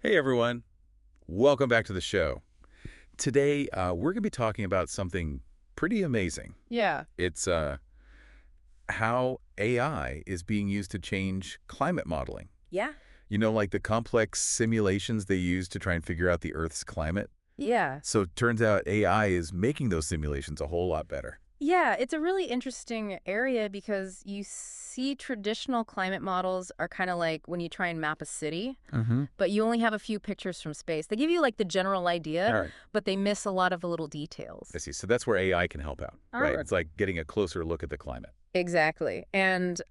Hey everyone, welcome back to the show. Today, we're going to be talking about something pretty amazing. Yeah. It's how AI is being used to change climate modeling. Yeah. Like the complex simulations they use to try and figure out the Earth's climate. Yeah. So it turns out AI is making those simulations a whole lot better. Yeah, it's a really interesting area because you see traditional climate models are kind of like when you try and map a city, Mm-hmm. but you only have a few pictures from space. They give you like the general idea, All right. but they miss a lot of the little details. I see. So that's where AI can help out, right? Alright. It's like getting a closer look at the climate. Exactly. And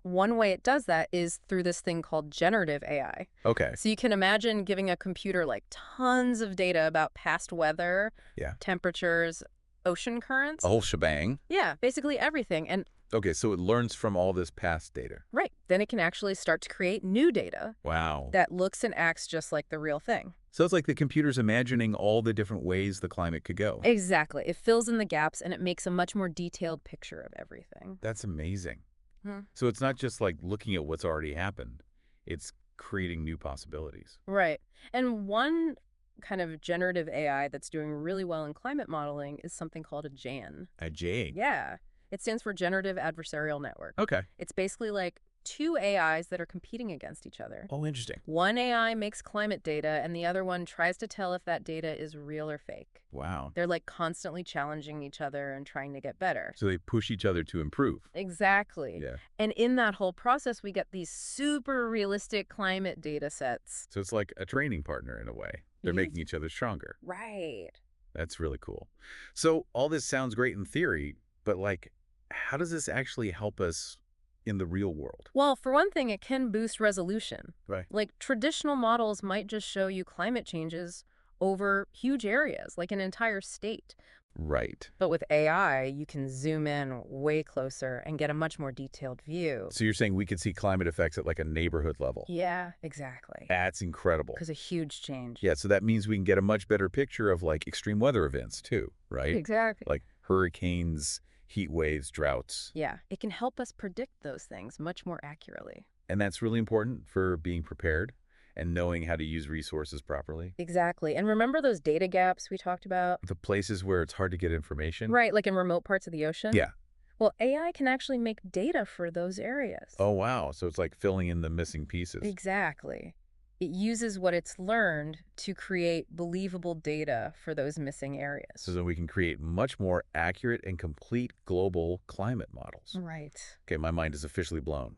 one way it does that is through this thing called generative AI. Okay. So you can imagine giving a computer like tons of data about past weather, Yeah. temperatures, ocean A currents. whole shebang. Yeah, basically everything. And Okay, so it learns from all this past data. right. Then it can actually start to create new data Wow. that looks and acts just like the real thing. So it's like the computer's imagining all the different ways the climate could go. Exactly. It fills in the gaps and it makes a much more detailed picture of everything. That's amazing. Hmm. So it's not just like looking at what's already happened. It's creating new possibilities. Right. And one kind of generative AI that's doing really well in climate modeling is something called a GAN. A J. Yeah. It stands for Generative Adversarial Network. Okay. It's basically like two AIs that are competing against each other. Oh, interesting. One AI makes climate data and the other one tries to tell if that data is real or fake. Wow. They're like constantly challenging each other and trying to get better. So they push each other to improve. Exactly. Yeah. And in that whole process, we get these super realistic climate data sets. So it's like a training partner in a way. They're Yes. making each other stronger. Right. That's really cool. So all this sounds great in theory, but like, how does this actually help us in the real world? Well, for one thing, it can boost resolution. Right. Like traditional models might just show you climate changes over huge areas, like an entire state. Right. But with AI, you can zoom in way closer and get a much more detailed view. So you're saying we could see climate effects at like a neighborhood level? Yeah, exactly. That's incredible. Because a huge change. Yeah, so that means we can get a much better picture of like extreme weather events too, right? Exactly. Like hurricanes, heat waves, droughts. Yeah, it can help us predict those things much more accurately. And that's really important for being prepared and knowing how to use resources properly. Exactly. And remember those data gaps we talked about? The places where it's hard to get information. Right, like in remote parts of the ocean? Yeah. Well, AI can actually make data for those areas. Oh, wow. So it's like filling in the missing pieces. Exactly. It uses what it's learned to create believable data for those missing areas. So that we can create much more accurate and complete global climate models. Right. Okay, my mind is officially blown.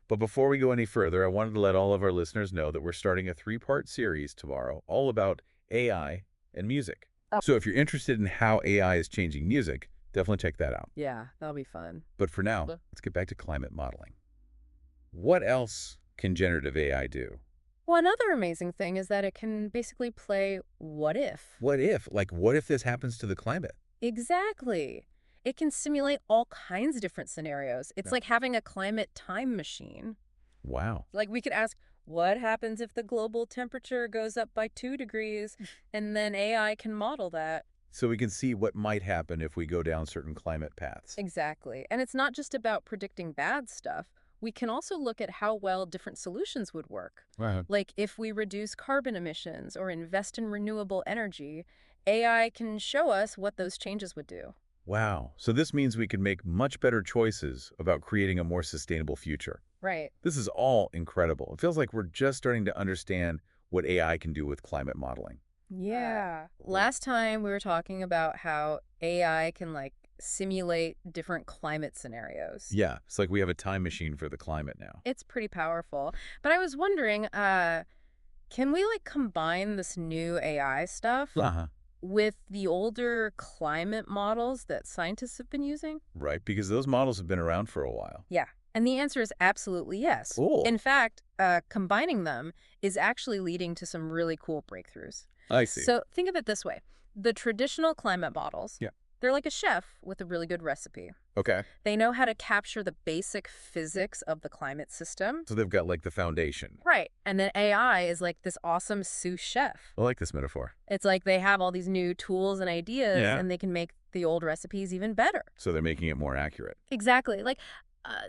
But before we go any further, I wanted to let all of our listeners know that we're starting a 3-part series tomorrow all about AI and music. Oh. So if you're interested in how AI is changing music, definitely check that out. Yeah, that'll be fun. But for now, let's get back to climate modeling. What else can generative AI do? Well, another amazing thing is that it can basically play what if. What if? Like, what if this happens to the climate? Exactly. It can simulate all kinds of different scenarios. It's Yeah. like having a climate time machine. Wow. Like we could ask, what happens if the global temperature goes up by 2 degrees? And then AI can model that. So we can see what might happen if we go down certain climate paths. Exactly. And it's not just about predicting bad stuff. We can also look at how well different solutions would work. Wow. Like if we reduce carbon emissions or invest in renewable energy, AI can show us what those changes would do. Wow. So this means we can make much better choices about creating a more sustainable future. Right. This is all incredible. It feels like we're just starting to understand what AI can do with climate modeling. Yeah. Last time we were talking about how AI can like simulate different climate scenarios. Yeah, it's like we have a time machine for the climate now. It's pretty powerful. But I was wondering, can we like combine this new AI stuff Uh-huh. with the older climate models that scientists have been using? Right, because those models have been around for a while. Yeah. And the answer is absolutely yes. Cool. In fact, combining them is actually leading to some really cool breakthroughs. I see. So think of it this way. The traditional climate models, Yeah. they're like a chef with a really good recipe. Okay. They know how to capture the basic physics of the climate system. So they've got like the foundation. Right. And then AI is like this awesome sous chef. I like this metaphor. It's like they have all these new tools and ideas Yeah. and they can make the old recipes even better. So they're making it more accurate. Exactly. Like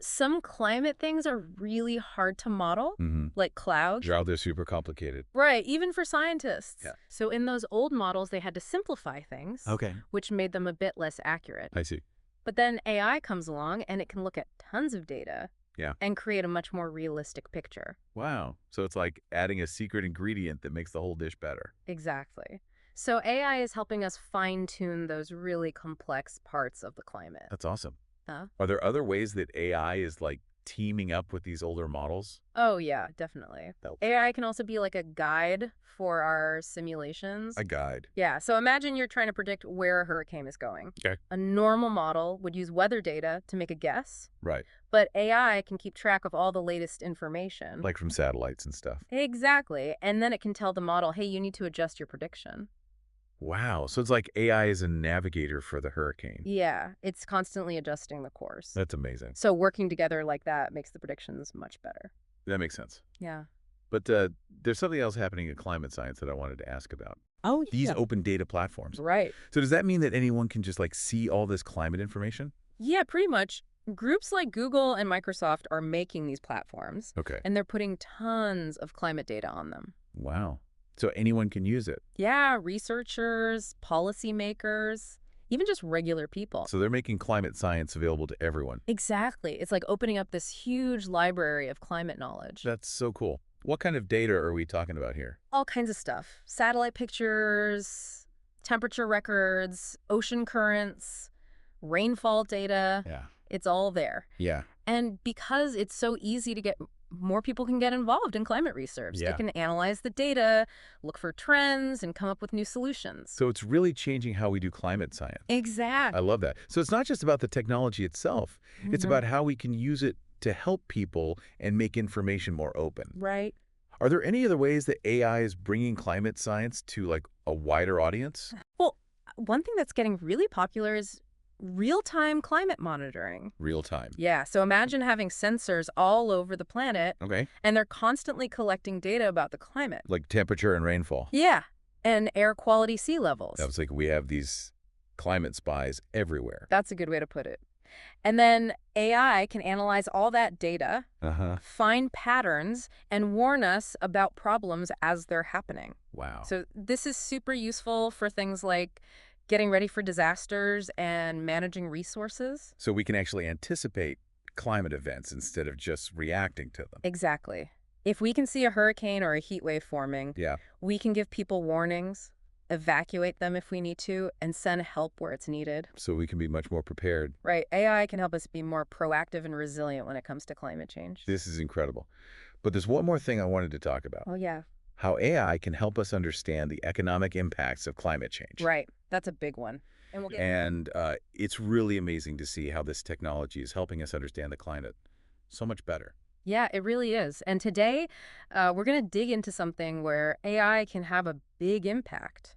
Some climate things are really hard to model, Mm-hmm. like clouds. Drought, they're super complicated. Right, even for scientists. Yeah. So in those old models, they had to simplify things, Okay. which made them a bit less accurate. I see. But then AI comes along and it can look at tons of data Yeah. and create a much more realistic picture. Wow. So it's like adding a secret ingredient that makes the whole dish better. Exactly. So AI is helping us fine-tune those really complex parts of the climate. That's awesome. Huh? Are there other ways that AI is like teaming up with these older models? Oh, yeah, definitely. That- AI can also be like a guide for our simulations. A guide. Yeah, so imagine you're trying to predict where a hurricane is going. Okay. A normal model would use weather data to make a guess, Right. but AI can keep track of all the latest information. Like from satellites and stuff. Exactly. And then it can tell the model, hey, you need to adjust your prediction. Wow. So it's like AI is a navigator for the hurricane. Yeah, it's constantly adjusting the course. That's amazing. So working together like that makes the predictions much better. That makes sense. Yeah. But there's something else happening in climate science that I wanted to ask about. Oh, These open data platforms. Right. So does that mean that anyone can just like see all this climate information? Yeah, pretty much. Groups like Google and Microsoft are making these platforms, Okay. and they're putting tons of climate data on them. Wow. So anyone can use it. Yeah, researchers, policymakers, even just regular people. So they're making climate science available to everyone. Exactly. It's like opening up this huge library of climate knowledge. That's so cool. What kind of data are we talking about here? All kinds of stuff. Satellite pictures, temperature records, ocean currents, rainfall data. Yeah. It's all there. Yeah. And because it's so easy to get, more people can get involved in climate research. Yeah. They can analyze the data, look for trends, and come up with new solutions. So it's really changing how we do climate science. Exactly. I love that. So it's not just about the technology itself. It's about how we can use it to help people and make information more open. Right. Are there any other ways that AI is bringing climate science to like a wider audience? Well, one thing that's getting really popular is real-time climate monitoring. Real time. Yeah, so imagine having sensors all over the planet, Okay. and they're constantly collecting data about the climate. Like temperature and rainfall. Yeah, and air quality, sea levels. That was like we have these climate spies everywhere. That's a good way to put it. And then AI can analyze all that data, Uh-huh. find patterns, and warn us about problems as they're happening. Wow. So this is super useful for things like getting ready for disasters and managing resources. So we can actually anticipate climate events instead of just reacting to them. Exactly. If we can see a hurricane or a heat wave forming, Yeah. we can give people warnings, evacuate them if we need to, and send help where it's needed. So we can be much more prepared. Right. AI can help us be more proactive and resilient when it comes to climate change. This is incredible. But there's one more thing I wanted to talk about. Oh, yeah. How AI can help us understand the economic impacts of climate change. Right. That's a big one. And we'll get And it's really amazing to see how this technology is helping us understand the climate so much better. Yeah, it really is. And today, we're going to dig into something where AI can have a big impact.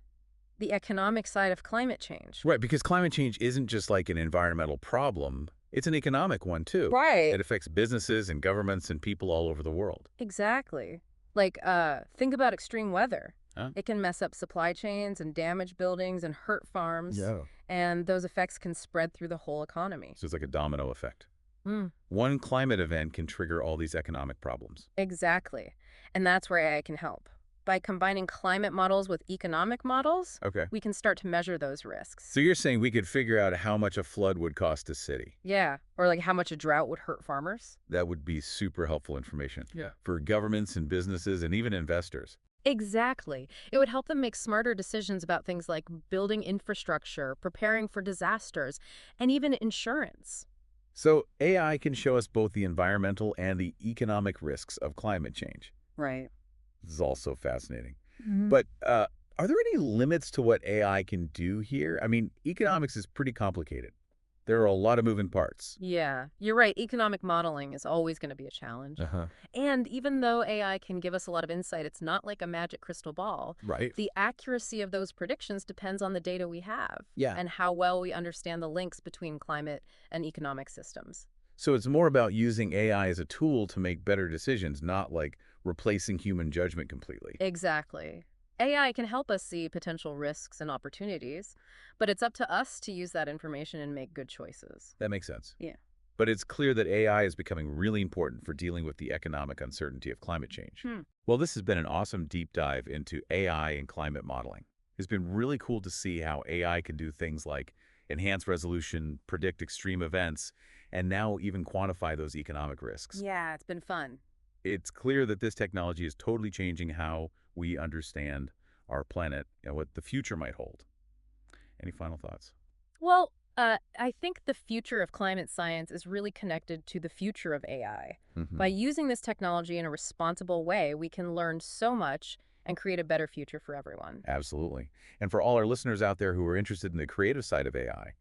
The economic side of climate change. Right, because climate change isn't just like an environmental problem. It's an economic one, too. Right. It affects businesses and governments and people all over the world. Exactly. Like, think about extreme weather. Huh? It can mess up supply chains and damage buildings and hurt farms. Yeah. And those effects can spread through the whole economy. So it's like a domino effect. Mm, One climate event can trigger all these economic problems. exactly. And that's where AI can help. By combining climate models with economic models, Okay. we can start to measure those risks. So you're saying we could figure out how much a flood would cost a city. Yeah, or like how much a drought would hurt farmers. That would be super helpful information. Yeah. For governments and businesses and even investors. Exactly. It would help them make smarter decisions about things like building infrastructure, preparing for disasters, and even insurance. So AI can show us both the environmental and the economic risks of climate change. Right. This is all so fascinating. Mm-hmm. But are there any limits to what AI can do here? I mean, economics is pretty complicated. There are a lot of moving parts. Yeah, you're right. Economic modeling is always going to be a challenge. Uh-huh. And even though AI can give us a lot of insight, it's not like a magic crystal ball. Right. The accuracy of those predictions depends on the data we have Yeah. and how well we understand the links between climate and economic systems. So it's more about using AI as a tool to make better decisions, not like replacing human judgment completely. Exactly. AI can help us see potential risks and opportunities, but it's up to us to use that information and make good choices. That makes sense. Yeah. But it's clear that AI is becoming really important for dealing with the economic uncertainty of climate change. Hmm. Well, this has been an awesome deep dive into AI and climate modeling. It's been really cool to see how AI can do things like enhance resolution, predict extreme events, and now even quantify those economic risks. Yeah, it's been fun. It's clear that this technology is totally changing how we understand our planet and what the future might hold. Any final thoughts? Well, I think the future of climate science is really connected to the future of AI. By Hmm. using this technology in a responsible way, we can learn so much and create a better future for everyone. Absolutely. And for all our listeners out there who are interested in the creative side of AI,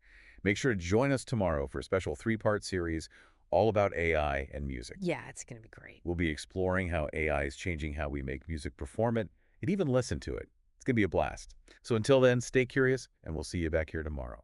make sure to join us tomorrow for a special three-part series all about AI and music. Yeah, it's going to be great. We'll be exploring how AI is changing how we make music, perform it, and even listen to it. It's going to be a blast. So until then, stay curious, and we'll see you back here tomorrow.